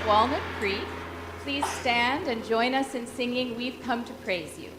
of Walnut Creek, please stand and join us in singing "We've Come to Praise You."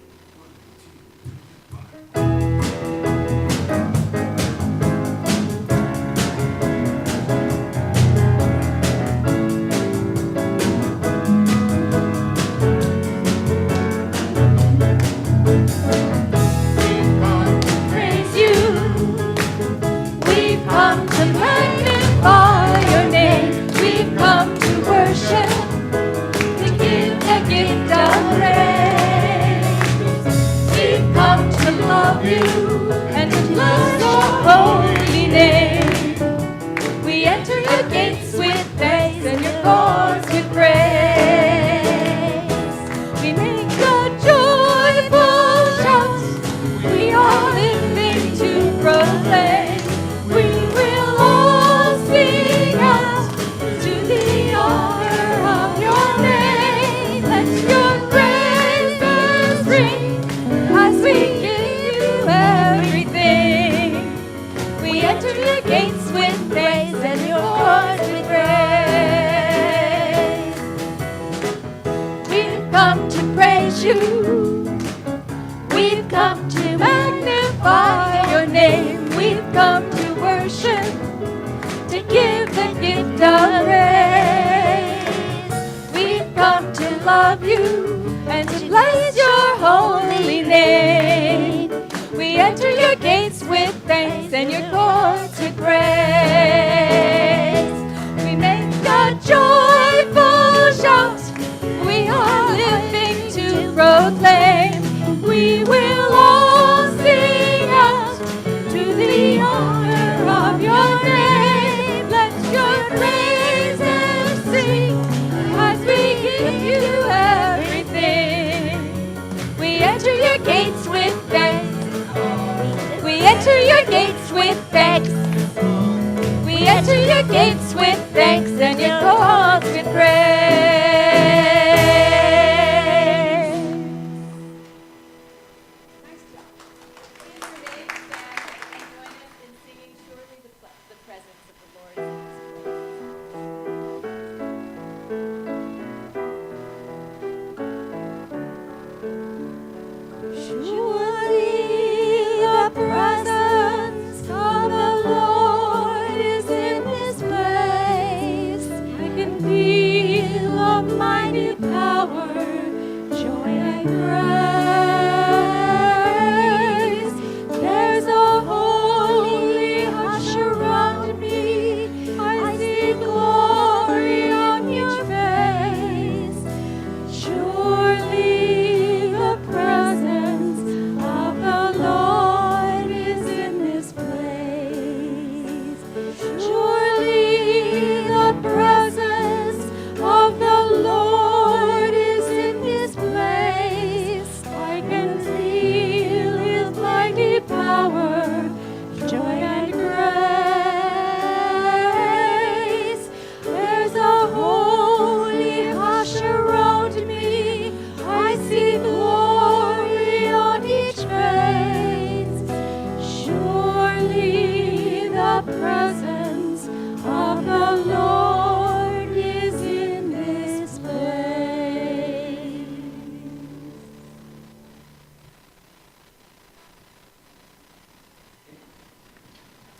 We've come to magnify your name. We've come to worship, to give the gift of praise. We've come to love you and to bless your holy name. We enter your gates with thanks and your courts with praise. We make a joyful shout. We are living to proclaim. We will all sing out to the honor of your name. Let your praises sing as we give you everything. We enter your gates with thanks. We enter your gates with thanks. We enter your gates with thanks and your courts with praise.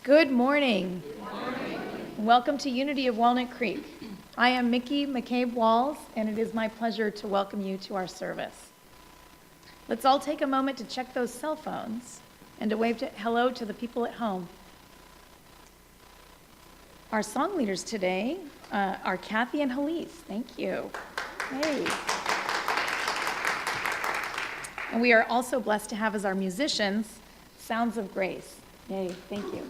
Good morning. Welcome to Unity of Walnut Creek. I am Mickey McCabe-Walls, and it is my pleasure to welcome you to our service. Let's all take a moment to check those cell phones and to wave hello to the people at home. Our song leaders today are Kathy and Halise. Thank you. Hey. And we are also blessed to have as our musicians, Sounds of Grace. Yay, thank you.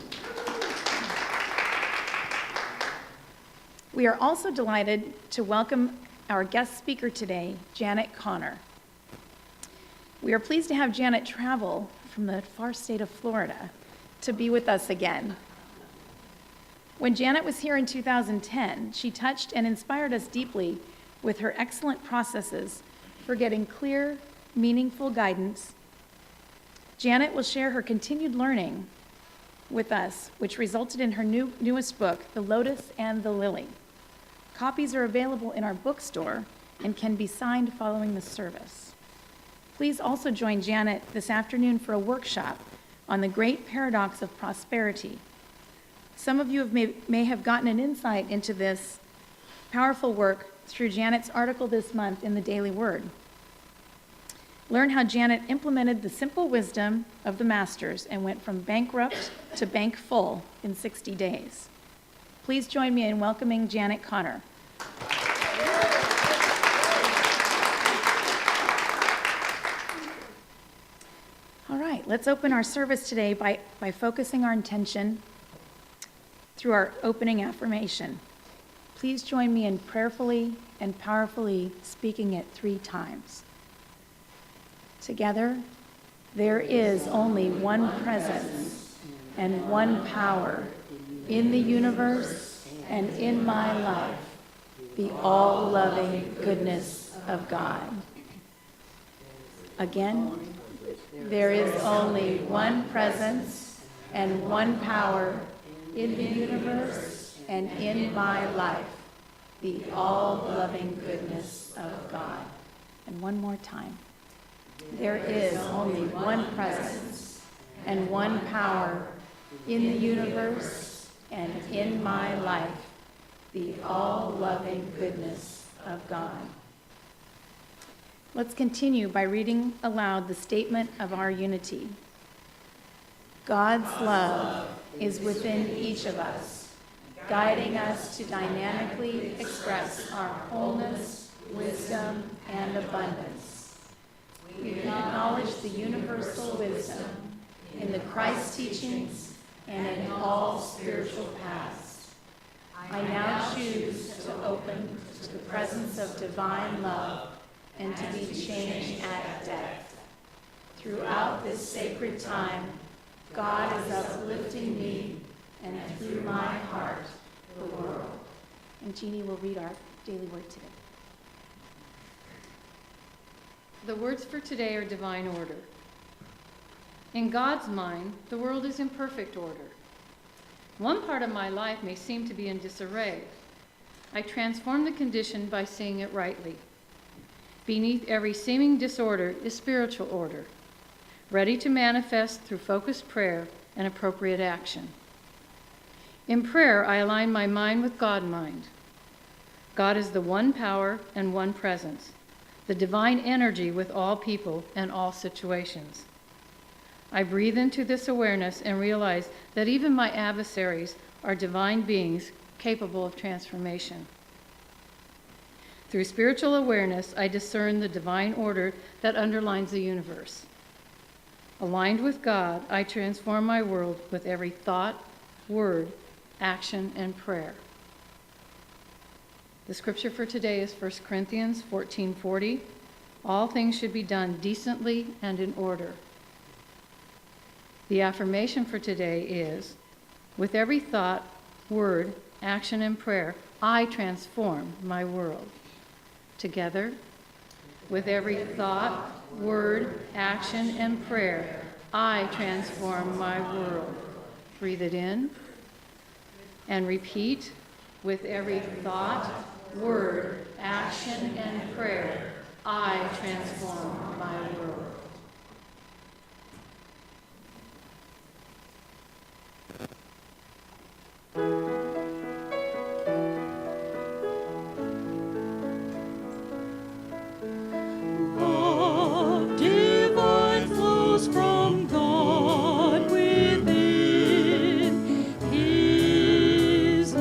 We are also delighted to welcome our guest speaker today, Janet Connor. We are pleased to have Janet travel from the far state of Florida to be with us again. When Janet was here in 2010, she touched and inspired us deeply with her excellent processes for getting clear, meaningful guidance. Janet will share her continued learning with us, which resulted in her newest book, The Lotus and the Lily. Copies are available in our bookstore and can be signed following the service. Please also join Janet this afternoon for a workshop on the great paradox of prosperity. Some of you may have gotten an insight into this powerful work through Janet's article this month in the Daily Word. Learn how Janet implemented the simple wisdom of the masters and went from bankrupt to bankful in 60 days. Please join me in welcoming Janet Connor. All right, let's open our service today by focusing our intention through our opening affirmation. Please join me in prayerfully and powerfully speaking it 3 times. Together, there is only one presence and one power in the universe and in my life, the all-loving goodness of God. Again, there is only one presence and one power in the universe and in my life, the all-loving goodness of God. And one more time. There is only one presence and one power in the universe and in my life, the all-loving goodness of God. Let's continue by reading aloud the statement of our unity. God's love is within each of us, guiding us to dynamically express our wholeness, wisdom, and abundance. We acknowledge the universal wisdom in the Christ teachings and in all spiritual paths. I now choose to open to the presence of divine love and to be changed at death. Throughout this sacred time, God is uplifting me and through my heart, the world. And Jeannie will read our daily word today. The words for today are divine order. In God's mind, the world is in perfect order. One part of my life may seem to be in disarray. I transform the condition by seeing it rightly. Beneath every seeming disorder is spiritual order, ready to manifest through focused prayer and appropriate action. In prayer, I align my mind with God-mind. God is the one power and one presence, the divine energy with all people and all situations. I breathe into this awareness and realize that even my adversaries are divine beings capable of transformation. Through spiritual awareness, I discern the divine order that underlines the universe. Aligned with God, I transform my world with every thought, word, action, and prayer. The scripture for today is 1 Corinthians 14:40. All things should be done decently and in order. The affirmation for today is, with every thought, word, action, and prayer, I transform my world. Together, with every thought, word, action, and prayer, I transform my world. Breathe it in and repeat. With every thought, word, action, and prayer, I transform my world. Love divine flows from God within. His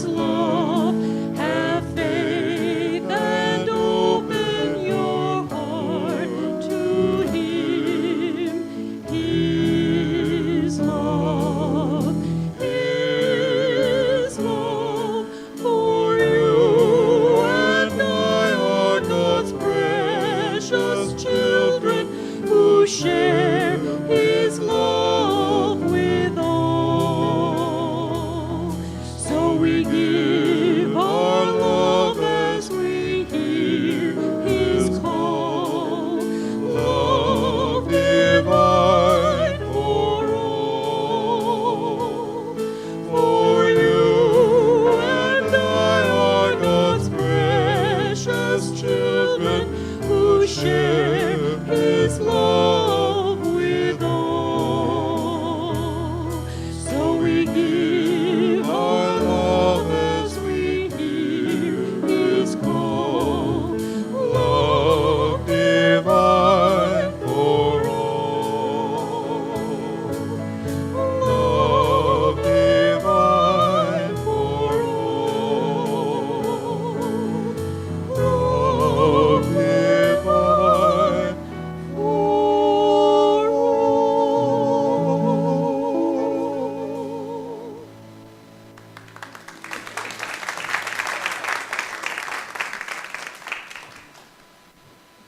love, have faith and open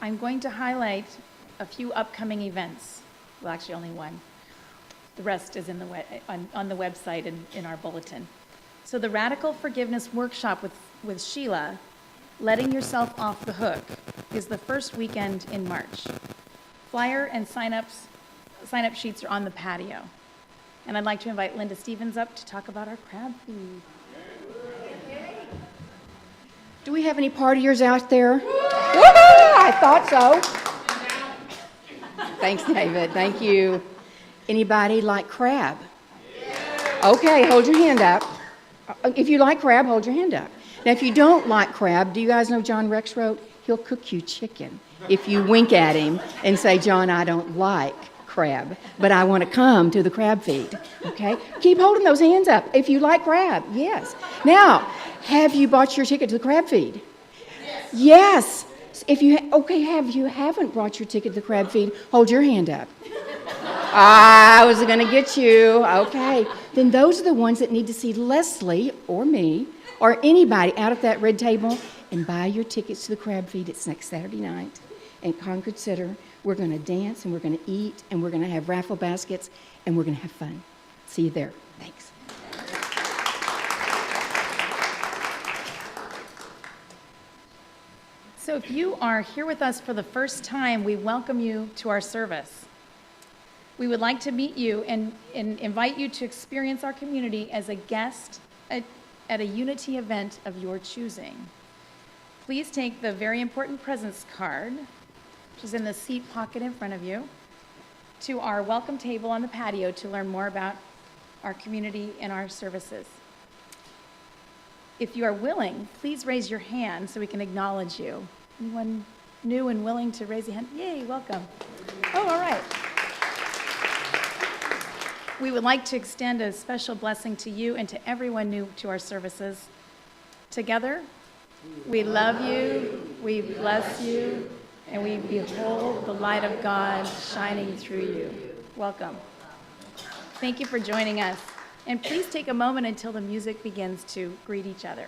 I'm going to highlight a few upcoming events. Well, actually, only one. The rest is in on the website and in our bulletin. So the Radical Forgiveness Workshop with Sheila, Letting Yourself Off the Hook, is the first weekend in March. Flyer and sign-up sheets are on the patio. And I'd like to invite Linda Stevens up to talk about our crab feed. Do we have any partiers out there? I thought so. Thanks, David. Thank you. Anybody like crab? Okay, hold your hand up. If you like crab, hold your hand up. Now, if you don't like crab, do you guys know John Rex wrote, he'll cook you chicken if you wink at him and say, John, I don't like crab, but I want to come to the crab feed. Okay? Keep holding those hands up. If you like crab, yes. Now, have you bought your ticket to the crab feed? Yes. If you haven't brought your ticket to the crab feed, hold your hand up. I was going to get you. Okay. Then those are the ones that need to see Leslie or me or anybody out at that red table and buy your tickets to the crab feed. It's next Saturday night in Concord Center. We're going to dance and we're going to eat and we're going to have raffle baskets and we're going to have fun. See you there. Thanks. So if you are here with us for the first time, we welcome you to our service. We would like to meet you and invite you to experience our community as a guest at a Unity event of your choosing. Please take the very important presence card, which is in the seat pocket in front of you, to our welcome table on the patio to learn more about our community and our services. If you are willing, please raise your hand so we can acknowledge you. Anyone new and willing to raise a hand? Yay, welcome. Oh, all right. We would like to extend a special blessing to you and to everyone new to our services. Together, we love you, we bless you, and we behold the light of God shining through you. Welcome. Thank you for joining us. And please take a moment until the music begins to greet each other.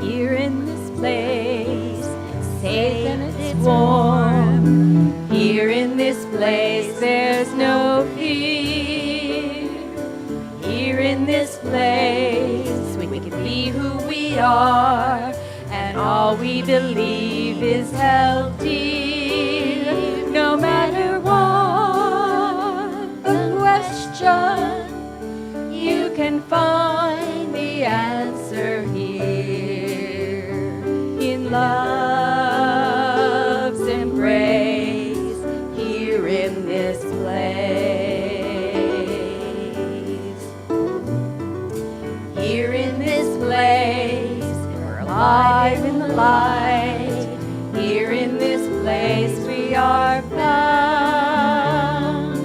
Here in this place, safe and it's warm. Here in this place, there's no fear. Here in this place, we can be who we are, and all we believe is held dear. No matter what the question, you can find the answer here in love's embrace, here in this place. Here in this place, we're alive in the light. Here in this place, we are found.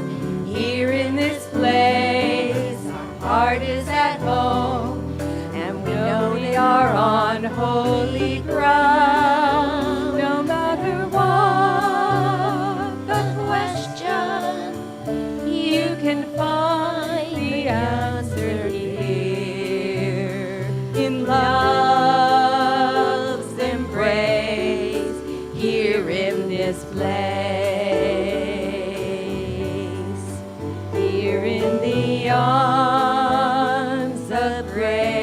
Here in this place, our heart is at home, and we know we are on holy ground. No matter what the question, you can find the answer here in love's embrace, here in this place, here in the arms of grace.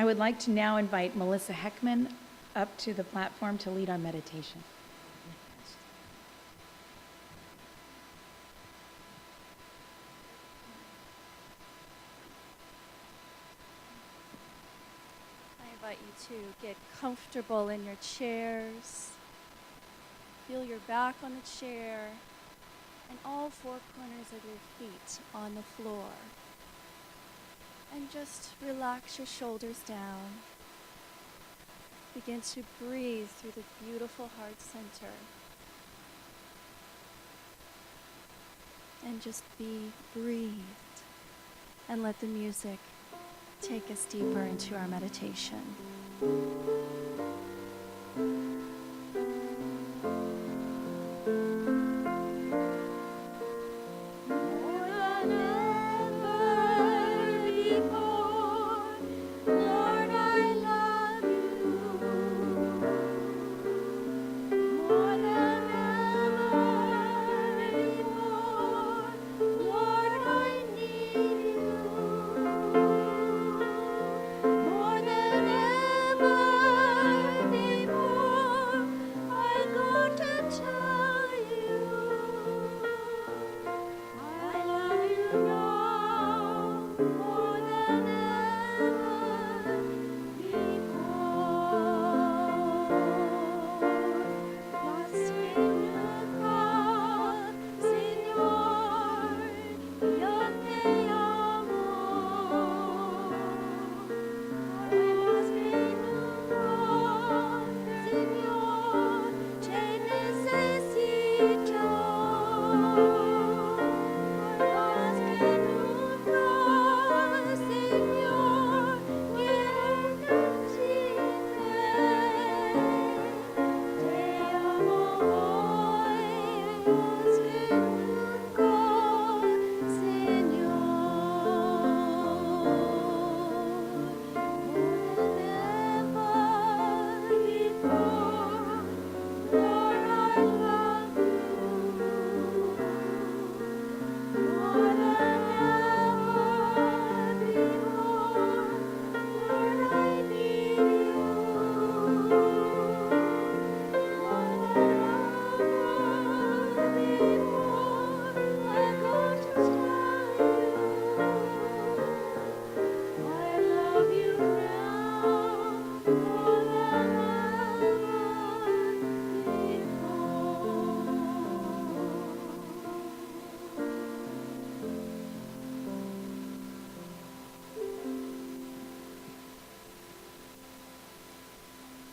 I would like to now invite Melissa Heckman up to the platform to lead our meditation. I invite you to get comfortable in your chairs. Feel your back on the chair and all four corners of your feet on the floor. And just relax your shoulders down. Begin to breathe through the beautiful heart center. And just be breathed. And let the music take us deeper into our meditation.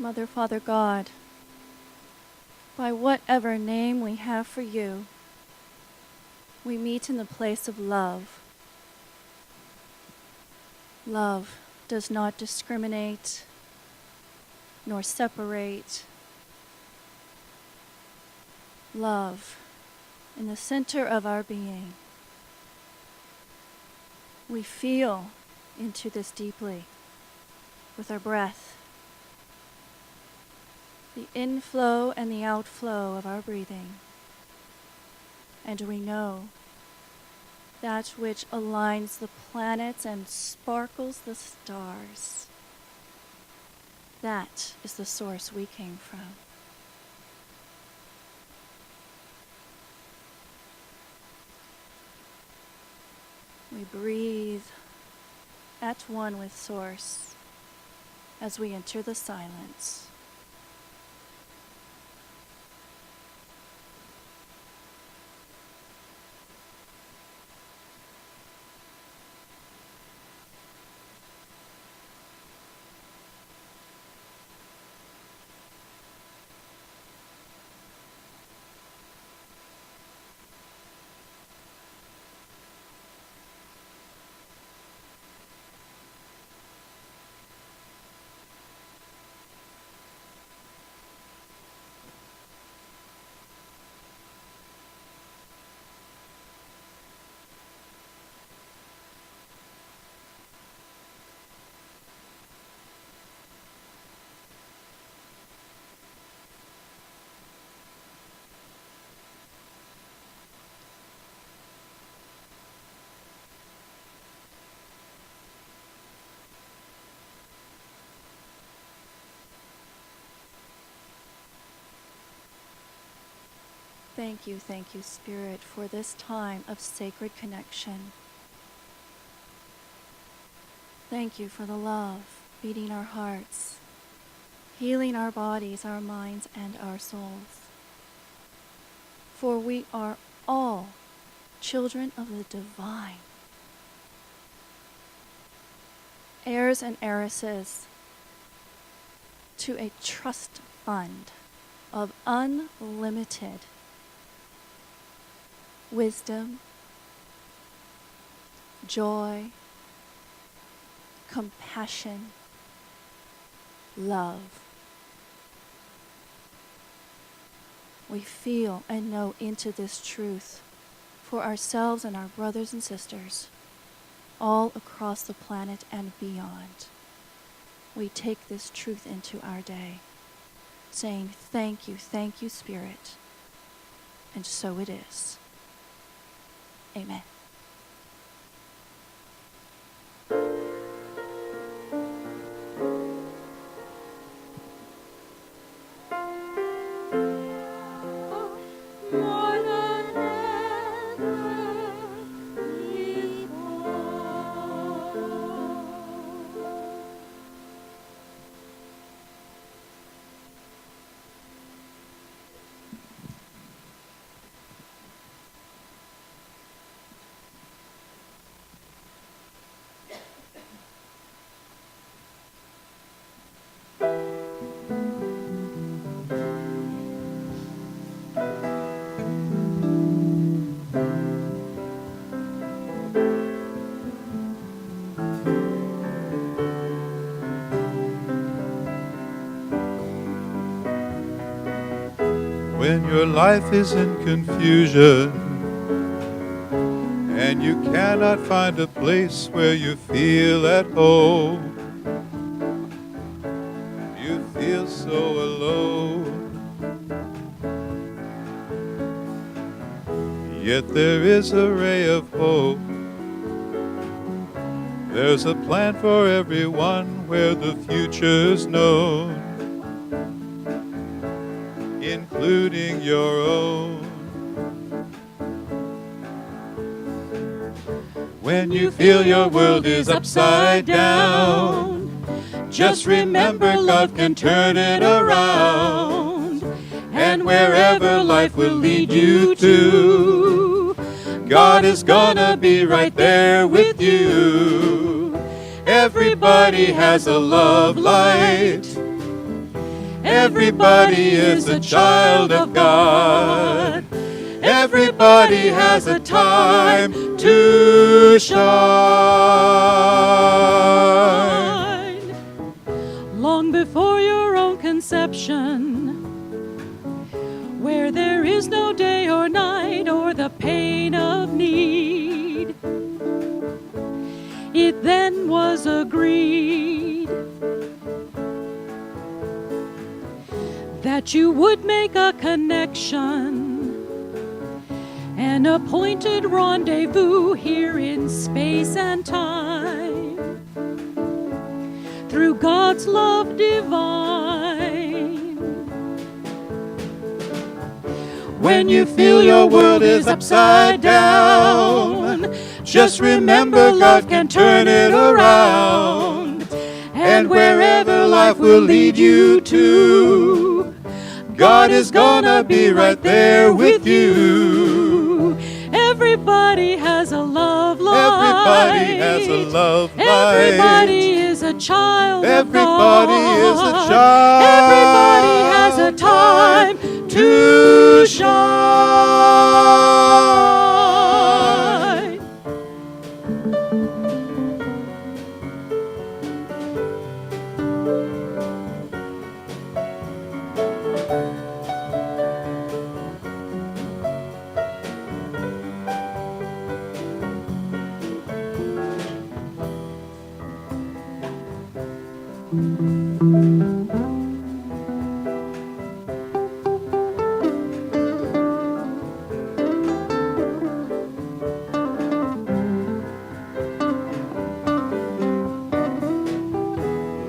Mother, Father, God, by whatever name we have for you, we meet in the place of love. Love does not discriminate nor separate. Love in the center of our being. We feel into this deeply with our breath. The inflow and the outflow of our breathing. And we know that which aligns the planets and sparkles the stars. That is the source we came from. We breathe at one with Source as we enter the silence. thank you, Spirit, for this time of sacred connection. Thank you for the love beating our hearts, healing our bodies, our minds, and our souls. For we are all children of the divine, heirs and heiresses to a trust fund of unlimited wisdom, joy, compassion, love. We feel and know into this truth for ourselves and our brothers and sisters all across the planet and beyond. We take this truth into our day, saying, thank you, Spirit. And so it is. Amen. More than ever before. When your life is in confusion and you cannot find a place where you feel at home, you feel so alone. Yet there is a ray of hope. There's a plan for everyone where the future's known, including your own. When you feel your world is upside down, just remember God can turn it around. And wherever life will lead you to, God is gonna be right there with you. Everybody has a love light. Everybody is a child of God. Everybody has a time to shine. Long before your own conception, where there is no day or night or the pain of need, it then was agreed that you would make a connection, an appointed rendezvous here in space and time, through God's love divine. When you feel your world is upside down, just remember God can turn it around. And wherever life will lead you to, God is gonna be right there with you. Everybody has a love light. Everybody has a love light. Everybody is a child of God. Everybody is a child. Everybody has a time to shine.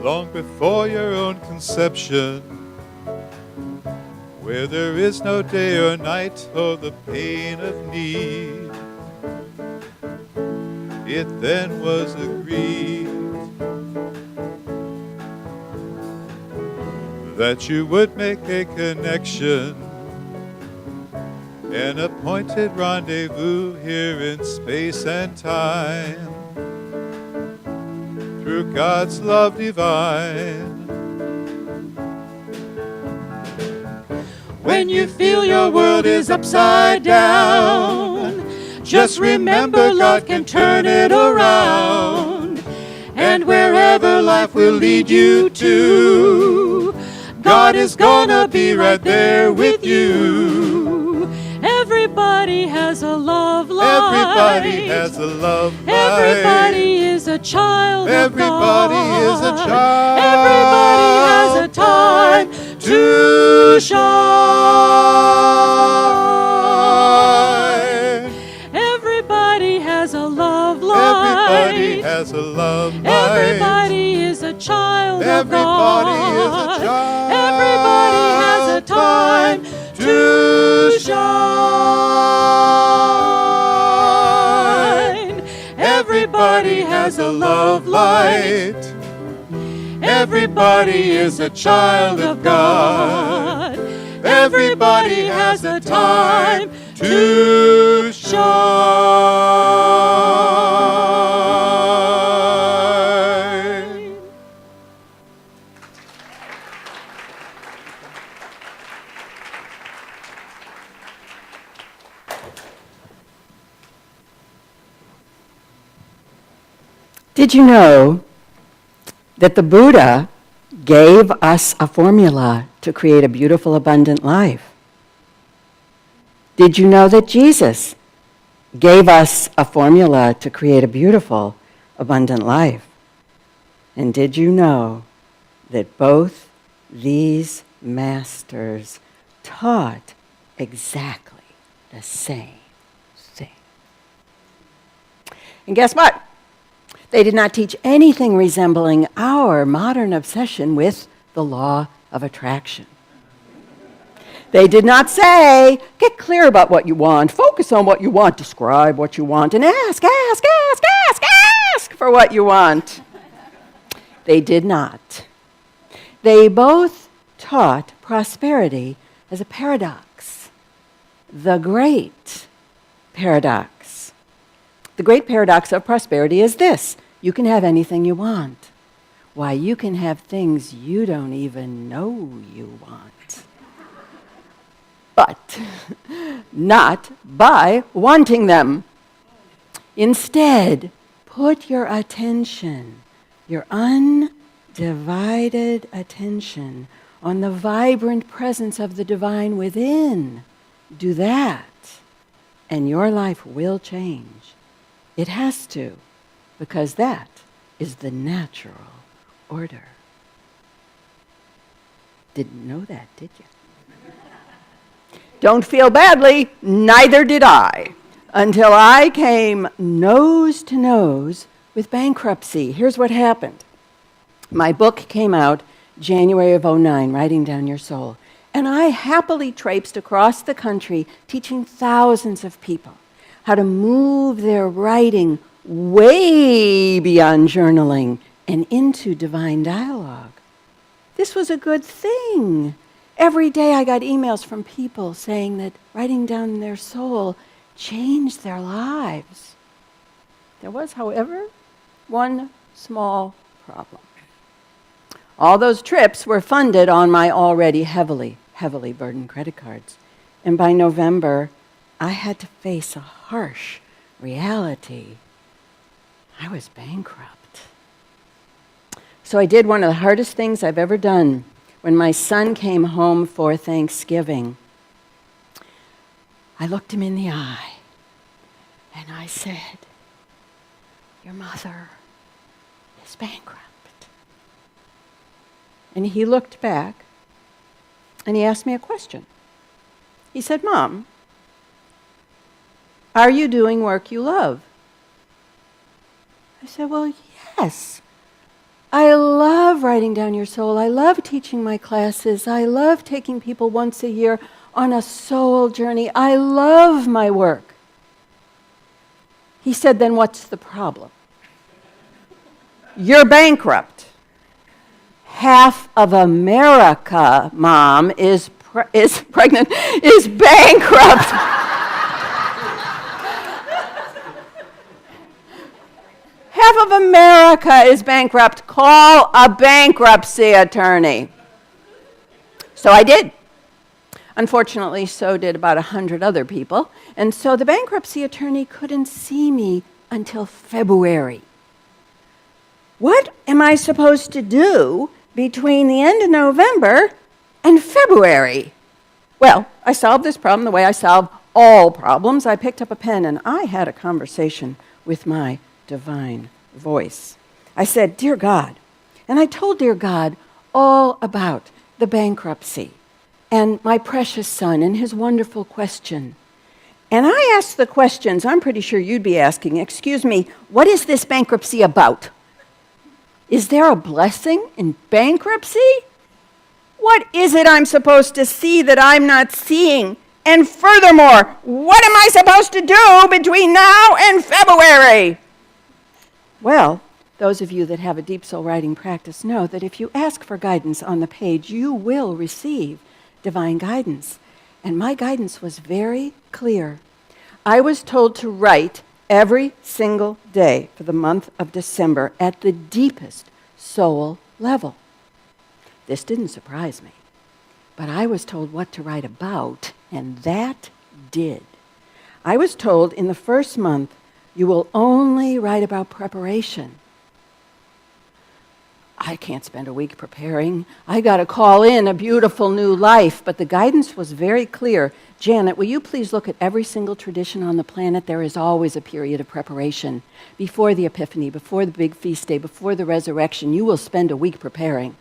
Long before your own conception, where there is no day or night or the pain of need. It then was agreed that you would make a connection, an appointed rendezvous here in space and time, through God's love divine. When you feel your world is upside down, just remember God can turn it around. And wherever life will lead you to, God is gonna be right there with you. Everybody has a love life. Everybody has a love life. Everybody is a child of God. Everybody is a child. Everybody has a time to shine. Everybody has a love life. Everybody has a love life. Everybody is a child of Everybody God. is a child. Everybody has a time to shine. Everybody has a love light. Everybody is a child of God. Everybody has a time to shine. Did you know that the Buddha gave us a formula to create a beautiful, abundant life? Did you know that Jesus gave us a formula to create a beautiful, abundant life? And did you know that both these masters taught exactly the same thing? And guess what? They did not teach anything resembling our modern obsession with the law of attraction. They did not say, get clear about what you want, focus on what you want, describe what you want, and ask for what you want. They did not. They both taught prosperity as a paradox, the great paradox. The great paradox of prosperity is this: you can have anything you want. Why, you can have things you don't even know you want. But not by wanting them. Instead, put your attention, your undivided attention, on the vibrant presence of the divine within. Do that, and your life will change. It has to, because that is the natural order. Didn't know that, did you? Don't feel badly, neither did I, until I came nose to nose with bankruptcy. Here's what happened. My book came out January of '09, Writing Down Your Soul, and I happily traipsed across the country teaching thousands of people how to move their writing way beyond journaling and into divine dialogue. This was a good thing. Every day I got emails from people saying that writing down their soul changed their lives. There was, however, one small problem. All those trips were funded on my already heavily burdened credit cards. And by November, I had to face a harsh reality. I was bankrupt. So I did one of the hardest things I've ever done. When my son came home for Thanksgiving, I looked him in the eye and I said, "Your mother is bankrupt." And he looked back and he asked me a question. He said, "Mom, are you doing work you love?" I said, "Well, yes. I love writing down your soul. I love teaching my classes. I love taking people once a year on a soul journey. I love my work. He said, then what's the problem? You're bankrupt. Half of America, Mom, is pregnant, is bankrupt. Half of America is bankrupt. Call a bankruptcy attorney. So I did. Unfortunately, so did about 100 other people. And so the bankruptcy attorney couldn't see me until February. What am I supposed to do between the end of November and February? Well, I solved this problem the way I solve all problems. I picked up a pen and I had a conversation with my divine voice. I said, Dear God, and I told Dear God all about the bankruptcy and my precious son and his wonderful question. And I asked the questions I'm pretty sure you'd be asking. Excuse me, what is this bankruptcy about? Is there a blessing in bankruptcy? What is it I'm supposed to see that I'm not seeing? And furthermore, what am I supposed to do between now and February? Well, those of you that have a deep soul writing practice know that if you ask for guidance on the page, you will receive divine guidance. And my guidance was very clear. I was told to write every single day for the month of December at the deepest soul level. This didn't surprise me, but I was told what to write about, and that did. I was told in the first month, you will only write about preparation. I can't spend a week preparing. I got to call in a beautiful new life. But the guidance was very clear. Janet, will you please look at every single tradition on the planet? There is always a period of preparation. Before the Epiphany, before the big feast day, before the resurrection, you will spend a week preparing.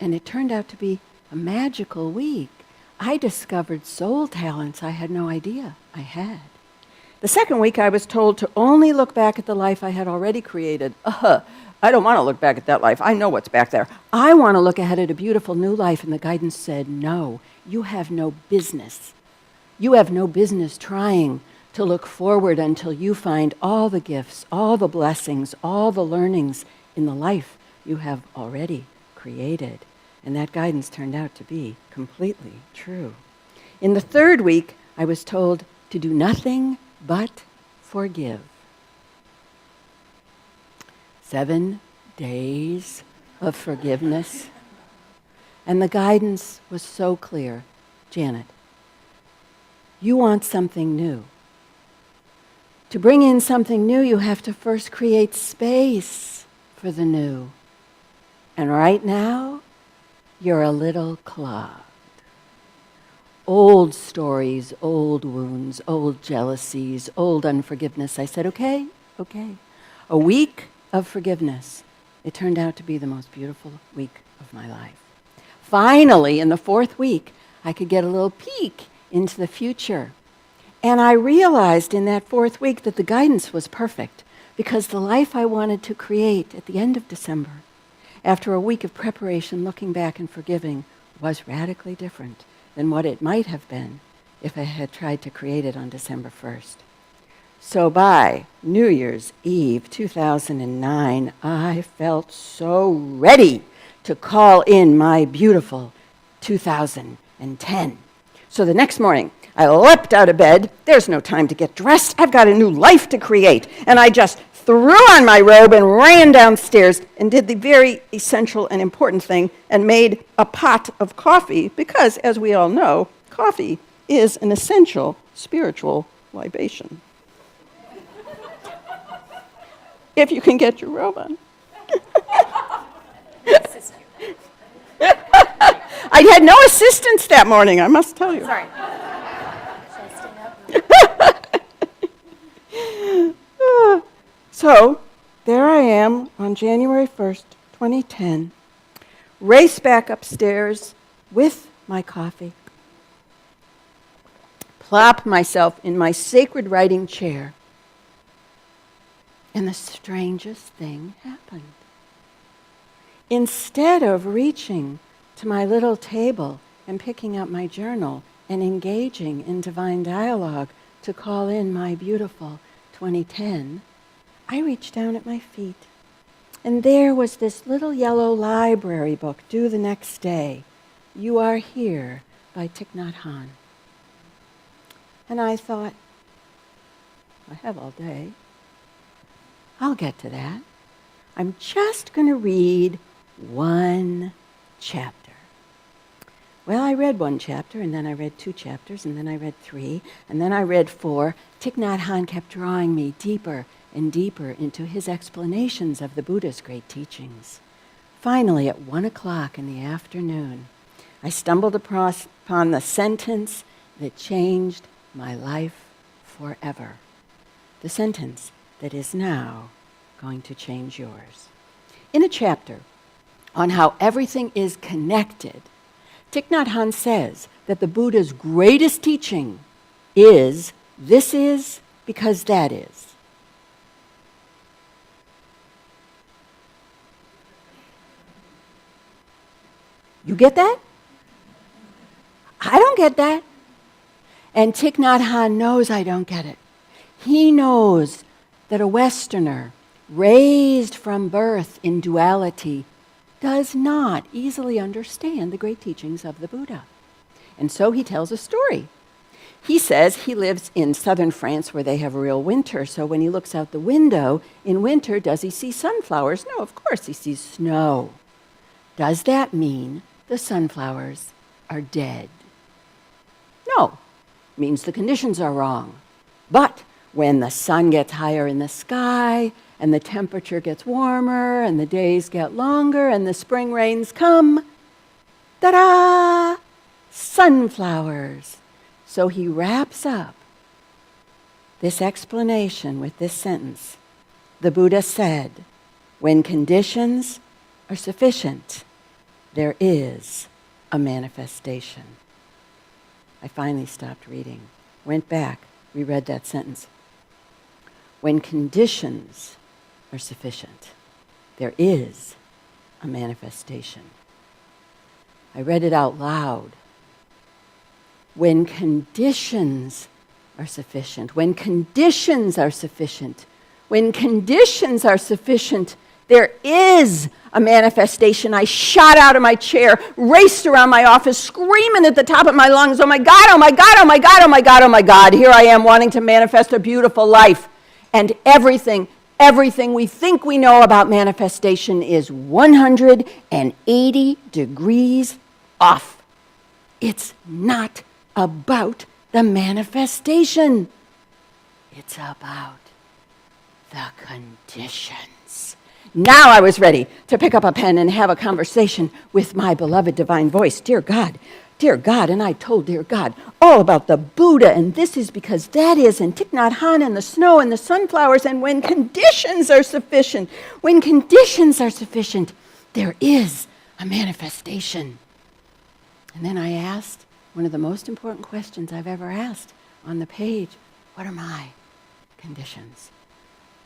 And it turned out to be a magical week. I discovered soul talents I had no idea I had. The second week, I was told to only look back at the life I had already created. I don't want to look back at that life. I know what's back there. I want to look ahead at a beautiful new life. And the guidance said, no, you have no business. You have no business trying to look forward until you find all the gifts, all the blessings, all the learnings in the life you have already created. And that guidance turned out to be completely true. In the third week, I was told to do nothing but forgive. 7 days of forgiveness. And the guidance was so clear. Janet, you want something new. To bring in something new, you have to first create space for the new. And right now, you're a little clogged. Old stories, old wounds, old jealousies, old unforgiveness. I said, okay. A week of forgiveness. It turned out to be the most beautiful week of my life. Finally, in the fourth week, I could get a little peek into the future. And I realized in that fourth week that the guidance was perfect because the life I wanted to create at the end of December, after a week of preparation, looking back and forgiving, was radically different than what it might have been if I had tried to create it on December 1st. So by New Year's Eve 2009, I felt so ready to call in my beautiful 2010. So the next morning, I leapt out of bed. There's no time to get dressed. I've got a new life to create. And I just threw on my robe and ran downstairs and did the very essential and important thing and made a pot of coffee because, as we all know, coffee is an essential spiritual libation. If you can get your robe on. I had no assistance that morning, I must tell you. Sorry. So, there I am on January 1st, 2010, race back upstairs with my coffee, plop myself in my sacred writing chair, and the strangest thing happened. instead of reaching to my little table and picking up my journal and engaging in divine dialogue to call in my beautiful 2010, I reached down at my feet. And there was this little yellow library book due the next day, You Are Here by Thich Nhat Hanh. And I thought, I have all day. I'll get to that. I'm just going to read one chapter. Well, I read one chapter, and then I read 2 chapters, and then I read 3, and then I read 4. Thich Nhat Hanh kept drawing me deeper and deeper into his explanations of the Buddha's great teachings. Finally, at 1 o'clock in the afternoon, I stumbled upon the sentence that changed my life forever. The sentence that is now going to change yours. In a chapter on how everything is connected, Thich Nhat Hanh says that the Buddha's greatest teaching is, this is because that is. You get that? I don't get that. And Thich Nhat Hanh knows I don't get it. He knows that a Westerner raised from birth in duality does not easily understand the great teachings of the Buddha. And so he tells a story. He says he lives in southern France where they have real winter, so when he looks out the window in winter, does he see sunflowers? No, of course he sees snow. Does that mean the sunflowers are dead? No, it means the conditions are wrong. But when the sun gets higher in the sky, and the temperature gets warmer, and the days get longer, and the spring rains come, ta-da! Sunflowers. So he wraps up this explanation with this sentence. The Buddha said, when conditions are sufficient, there is a manifestation. I finally stopped reading, went back, reread that sentence. When conditions are sufficient, there is a manifestation. I read it out loud. When conditions are sufficient, when conditions are sufficient, when conditions are sufficient, there is a manifestation. I shot out of my chair, raced around my office, screaming at the top of my lungs, oh my God, oh my God, oh my God, oh my God, oh my God. Here I am wanting to manifest a beautiful life. And everything we think we know about manifestation is 180 degrees off. It's not about the manifestation. It's about the conditions. Now I was ready to pick up a pen and have a conversation with my beloved divine voice. Dear God, and I told dear God all about the Buddha, and this is because that is, and Thich Nhat Hanh, and the snow, and the sunflowers, and when conditions are sufficient, there is a manifestation. And then I asked one of the most important questions I've ever asked on the page, what are my conditions?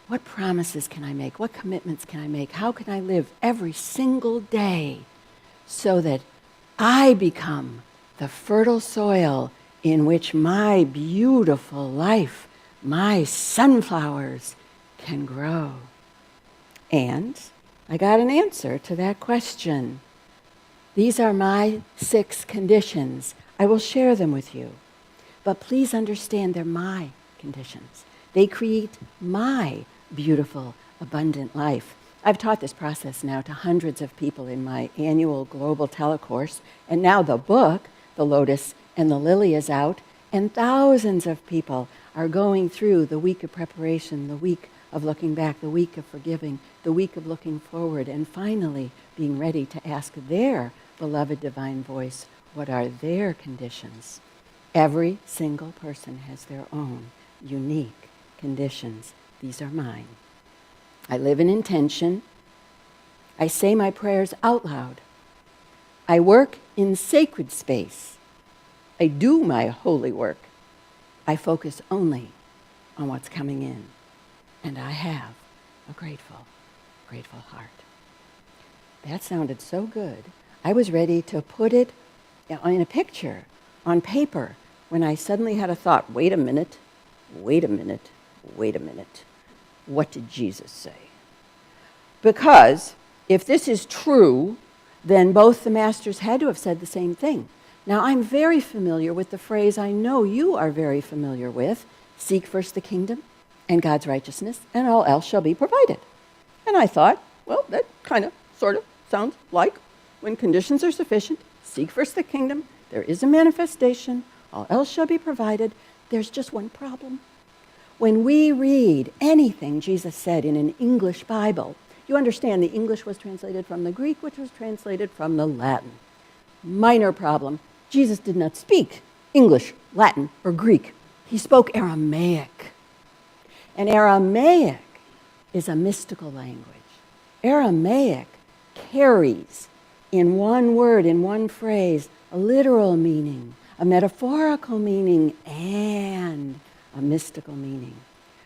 What promises can I make? What commitments can I make? How can I live every single day so that I become the fertile soil in which my beautiful life, my sunflowers, can grow? And I got an answer to that question. These are my 6 conditions. I will share them with you. But please understand they're my conditions. They create my beautiful, abundant life. I've taught this process now to hundreds of people in my annual global telecourse, and now the book, The Lotus and the Lily, is out, and thousands of people are going through the week of preparation, the week of looking back, the week of forgiving, the week of looking forward, and finally being ready to ask their beloved divine voice, what are their conditions? Every single person has their own unique conditions. These are mine. I live in intention. I say my prayers out loud. I work in sacred space. I do my holy work. I focus only on what's coming in. And I have a grateful, grateful heart. that sounded so good. I was ready to put it in a picture, on paper, when I suddenly had a thought, wait a minute, wait a minute, wait a minute. What did Jesus say? Because if this is true, then both the masters had to have said the same thing. Now, I'm very familiar with the phrase I know you are very familiar with, seek first the kingdom and God's righteousness, and all else shall be provided. And I thought, well, that kind of, sort of, sounds like when conditions are sufficient, seek first the kingdom, there is a manifestation, all else shall be provided. There's just one problem. When we read anything Jesus said in an English Bible, you understand the English was translated from the Greek, which was translated from the Latin. Minor problem. Jesus did not speak English, Latin, or Greek. He spoke Aramaic. And Aramaic is a mystical language. Aramaic carries in one word, in one phrase, a literal meaning, a metaphorical meaning, and a mystical meaning.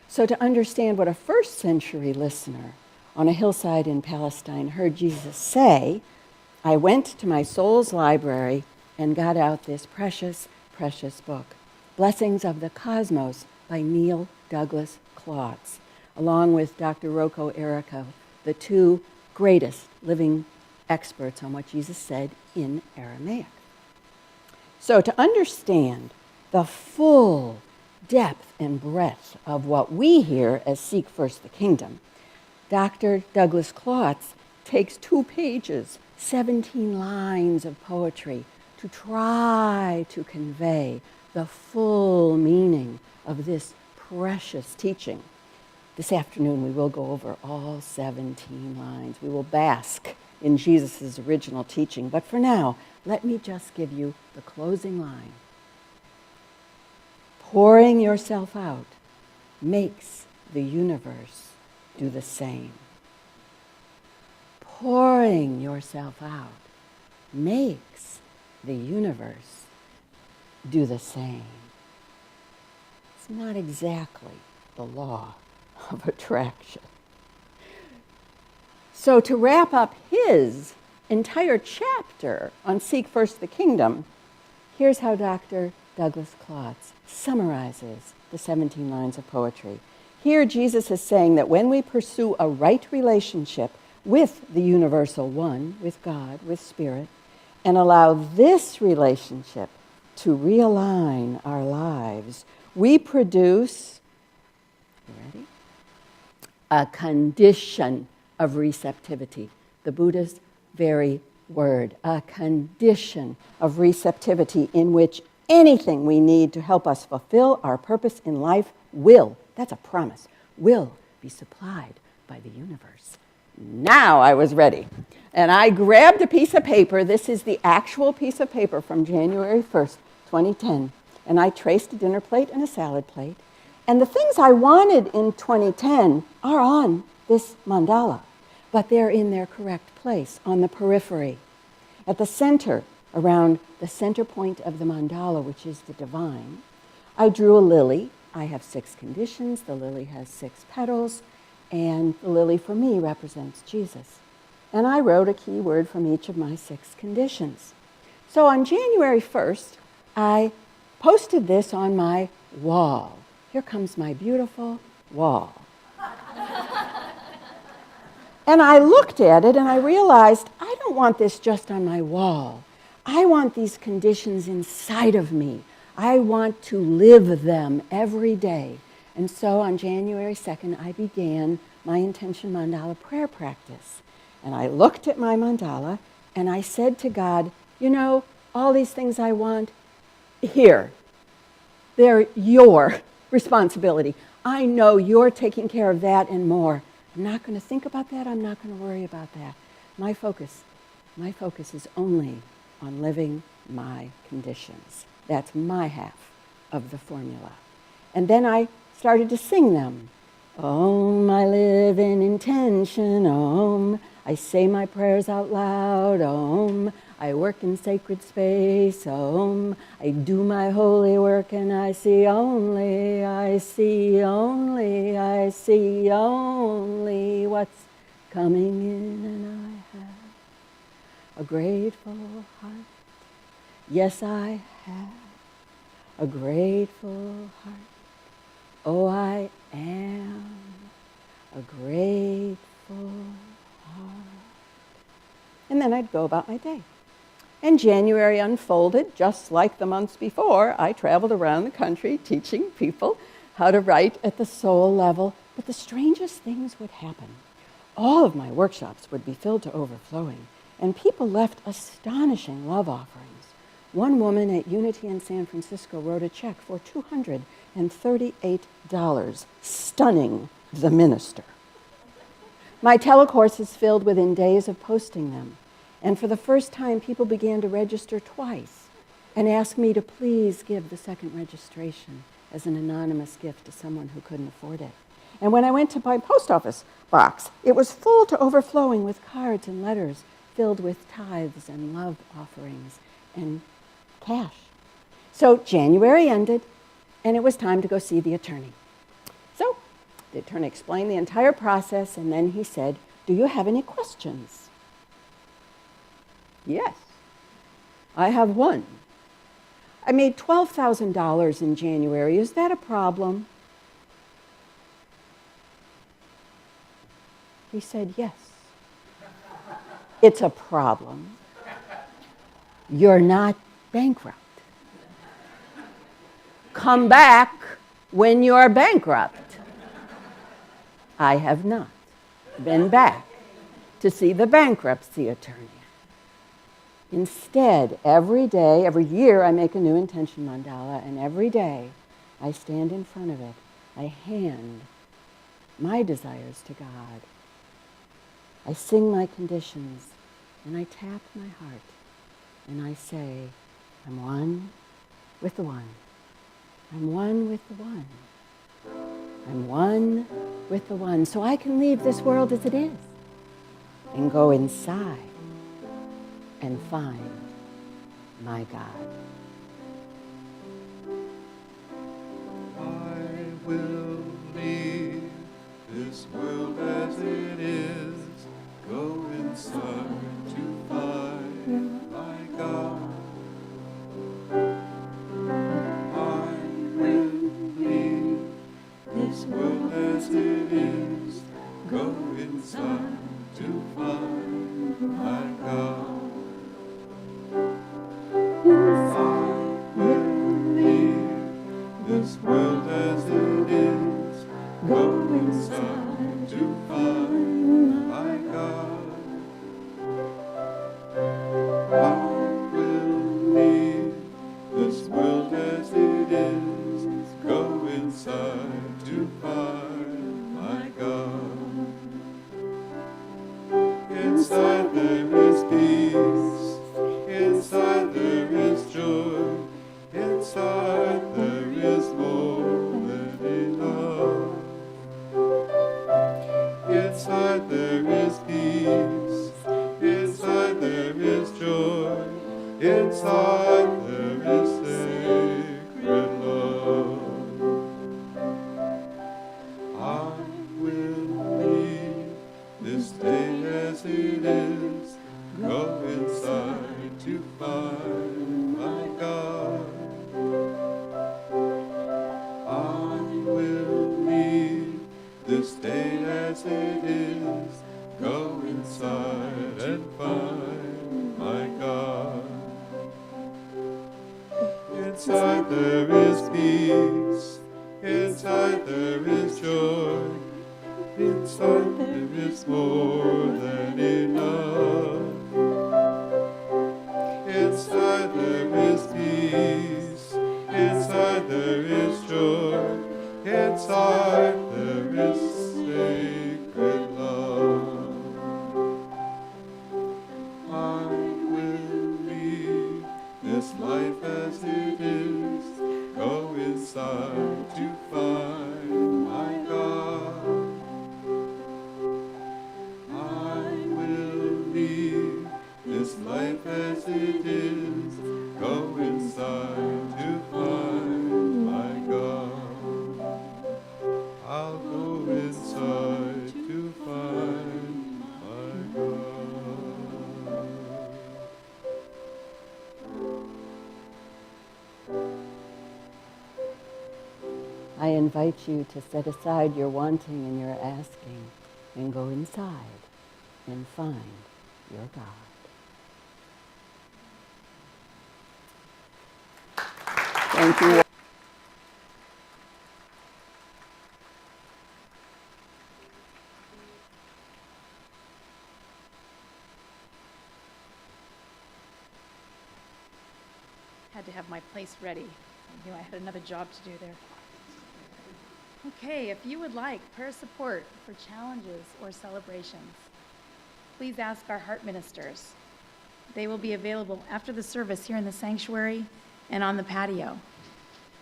So to understand what a first century listener on a hillside in Palestine heard Jesus say, I went to my soul's library and got out this precious, precious book, Blessings of the Cosmos by Neil Douglas Klotz, along with Dr. Rocco Errico, the two greatest living experts on what Jesus said in Aramaic. So to understand the full depth and breadth of what we hear as seek first the kingdom, Dr. Douglas Klotz takes 2 pages, 17 lines of poetry to try to convey the full meaning of this precious teaching. This afternoon we will go over all 17 lines. We will bask in Jesus' original teaching. But for now, let me just give you the closing line. Pouring yourself out makes the universe do the same. Pouring yourself out makes the universe do the same. It's not exactly the law of attraction. So to wrap up his entire chapter on Seek First the Kingdom, here's how Dr. Douglas Klotz summarizes the 17 lines of poetry. Here Jesus is saying that when we pursue a right relationship with the universal one, with God, with Spirit, and allow this relationship to realign our lives, we produce, you ready? A condition of receptivity. The Buddha's very word, a condition of receptivity in which anything we need to help us fulfill our purpose in life will, that's a promise, will be supplied by the universe. Now I was ready. And I grabbed a piece of paper. This is the actual piece of paper from January 1st, 2010. And I traced a dinner plate and a salad plate. And the things I wanted in 2010 are on this mandala, but they're in their correct place, on the periphery. At the center, around the center point of the mandala, which is the divine, I drew a lily. I have 6 conditions. The lily has 6 petals, and the lily for me represents Jesus. And I wrote a key word from each of my 6 conditions. So on January 1st, I posted this on my wall. Here comes my beautiful wall. And I looked at it and I realized I don't want this just on my wall. I want these conditions inside of me. I want to live them every day. And so on January 2nd, I began my Intention Mandala prayer practice. And I looked at my mandala and I said to God, you know, all these things I want, here, they're your responsibility. I know you're taking care of that and more. I'm not going to think about that. I'm not going to worry about that. My focus is only on living my conditions. That's my half of the formula. And then I started to sing them. Om, I live in intention, Om. I say my prayers out loud, Om. I work in sacred space, Om. I do my holy work and I see only, I see only, I see only what's coming in and I have a grateful heart. Yes, I have a grateful heart. Oh, I am a grateful heart. And then I'd go about my day. And January unfolded just like the months before. I traveled around the country teaching people how to write at the soul level. But the strangest things would happen. All of my workshops would be filled to overflowing, and people left astonishing love offerings. One woman at Unity in San Francisco wrote a check for $238, stunning the minister. My telecourses filled within days of posting them. And for the first time, people began to register twice and ask me to please give the second registration as an anonymous gift to someone who couldn't afford it. And when I went to my post office box, it was full to overflowing with cards and letters filled with tithes and love offerings and cash. So January ended, and it was time to go see the attorney. So the attorney explained the entire process, and then he said, "Do you have any questions?" Yes, I have one. I made $12,000 in January. Is that a problem? He said, yes. It's a problem. You're not bankrupt. Come back when you're bankrupt. I have not been back to see the bankruptcy attorney. Instead, every day, every year, I make a new intention mandala, and every day I stand in front of it. I hand my desires to God. I sing my conditions, and I tap my heart, and I say, I'm one with the one. I'm one with the one. I'm one with the one. So I can leave this world as it is and go inside and find my God. I will leave this world as it is, go inside to find my God. I will leave this world as it is, go inside to find my God. This world as it is, go inside to find my God. I will leave this world as it is, go inside to find my God. Inside there is peace, inside there is joy, inside there is more than enough. Inside there is peace, inside there is joy, inside there is sacred love. I will leave this day as it is, go inside to find my God. This day as it is, go inside and find my God. Inside there is peace, inside there is joy, inside there is more than enough. Inside there is peace, inside there is joy, inside there is sacred love. I will leave this life as it is, go inside to find my God. I will leave this life as it is, go inside to find my God. I'll go inside to find my God. invite you to set aside your wanting and your asking and go inside and find your God. Thank you. Had to have my place ready. I knew I had another job to do there. Okay, if you would like prayer support for challenges or celebrations, please ask our heart ministers. They will be available after the service here in the sanctuary and on the patio.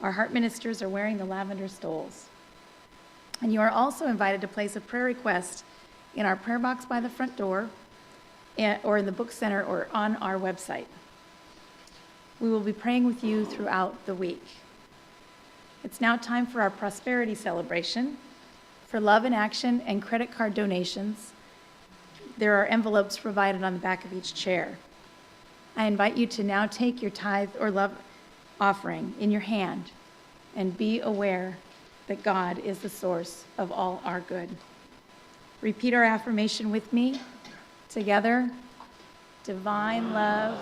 Our heart ministers are wearing the lavender stoles. And you are also invited to place a prayer request in our prayer box by the front door, or in the book center, or on our website. We will be praying with you throughout the week. It's now time for our prosperity celebration. For love in action and credit card donations, there are envelopes provided on the back of each chair. I invite you to now take your tithe or love offering in your hand and be aware that God is the source of all our good. Repeat our affirmation with me together. Divine love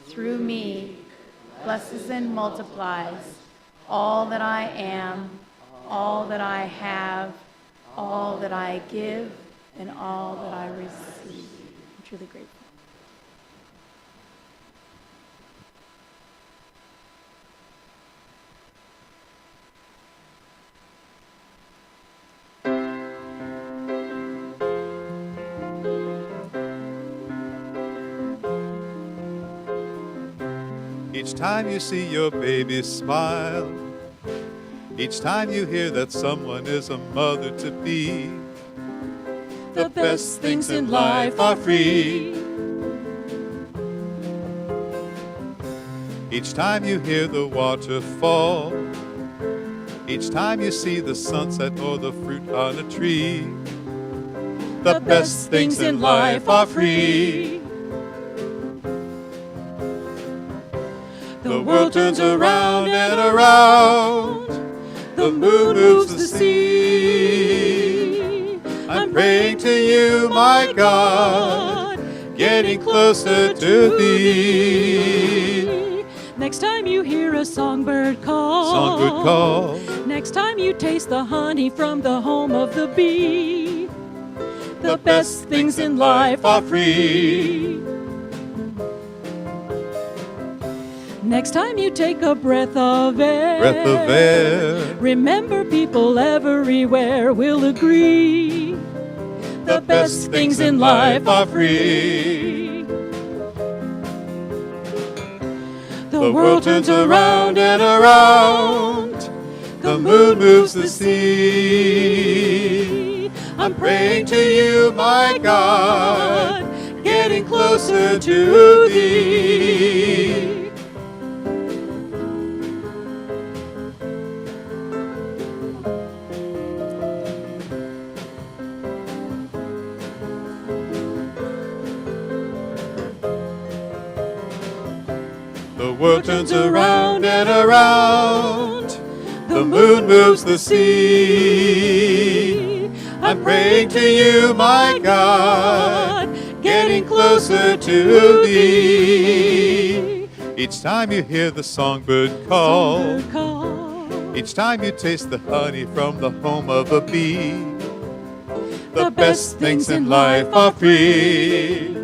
through me blesses and multiplies all that I am, all that I have, all that I give, and all that I receive. I'm truly grateful. Each time you see your baby smile, each time you hear that someone is a mother to be, the best things in life are free. Each time you hear the water fall, each time you see the sunset or the fruit on a tree, the best things in life are free. The world turns around and around, the moon moves the sea. I'm praying to you, my God, getting closer to thee. Next time you hear a songbird call, next time you taste the honey from the home of the bee, the best things in life are free. Next time you take a breath of air, remember people everywhere will agree, the best things in life are free. The world turns around and around, the moon moves the sea. I'm praying to you, my God, getting closer to thee. The world turns around and around, the moon moves the sea. I'm praying to you, my God, getting closer to thee. Each time you hear the songbird call, each time you taste the honey from the home of a bee, the best things in life are free.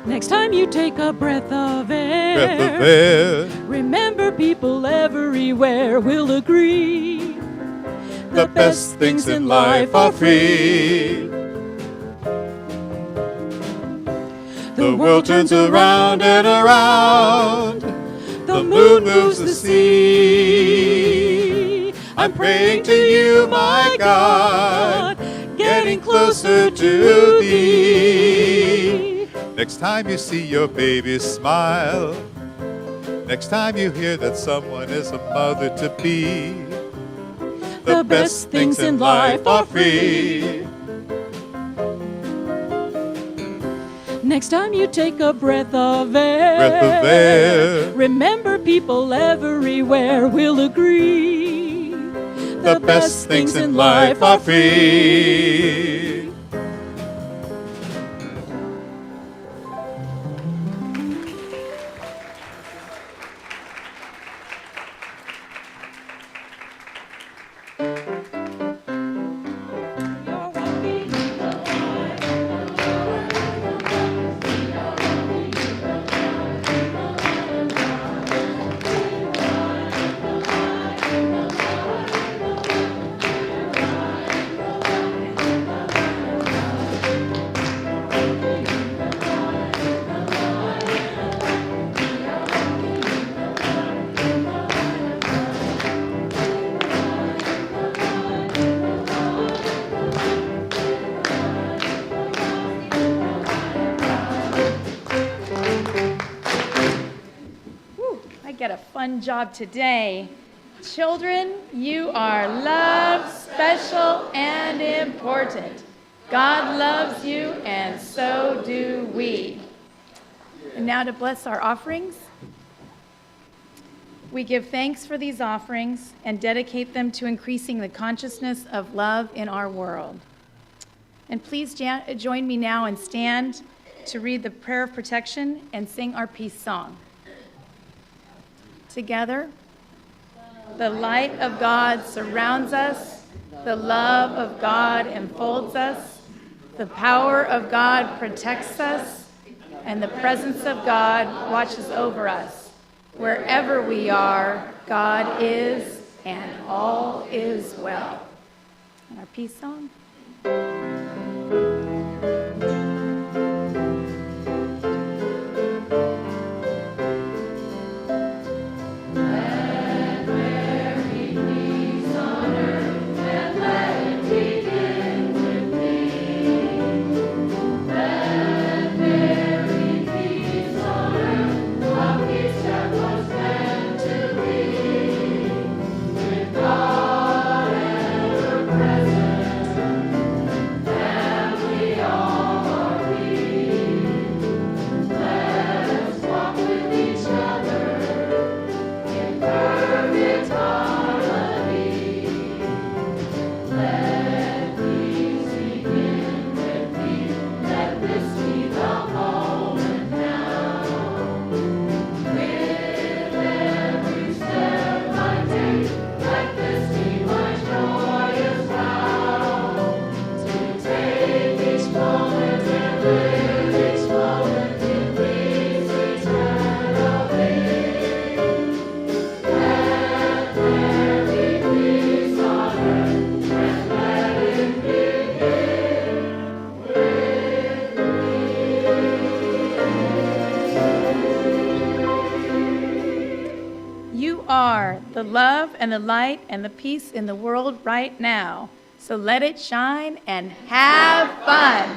Next time you take a breath of air, remember people everywhere will agree, the best things in life are free. The world turns around and around, the moon moves the sea. I'm praying to you, my God, getting closer to thee. Next time you see your baby smile, next time you hear that someone is a mother to be, the best things in life are free. Next time you take a breath of air, Breath of air. remember people everywhere will agree. The best things in life are free. I get a fun job today. Children, you are loved, special, and important. God loves you, and so do we. And now to bless our offerings. We give thanks for these offerings and dedicate them to increasing the consciousness of love in our world. And please join me now and stand to read the prayer of protection and sing our peace song. Together, the light of God surrounds us, the love of God enfolds us, the power of God protects us, and the presence of God watches over us. Wherever we are, God is, and all is well. And our peace song. The love and the light and the peace in the world right now. So let it shine and have fun.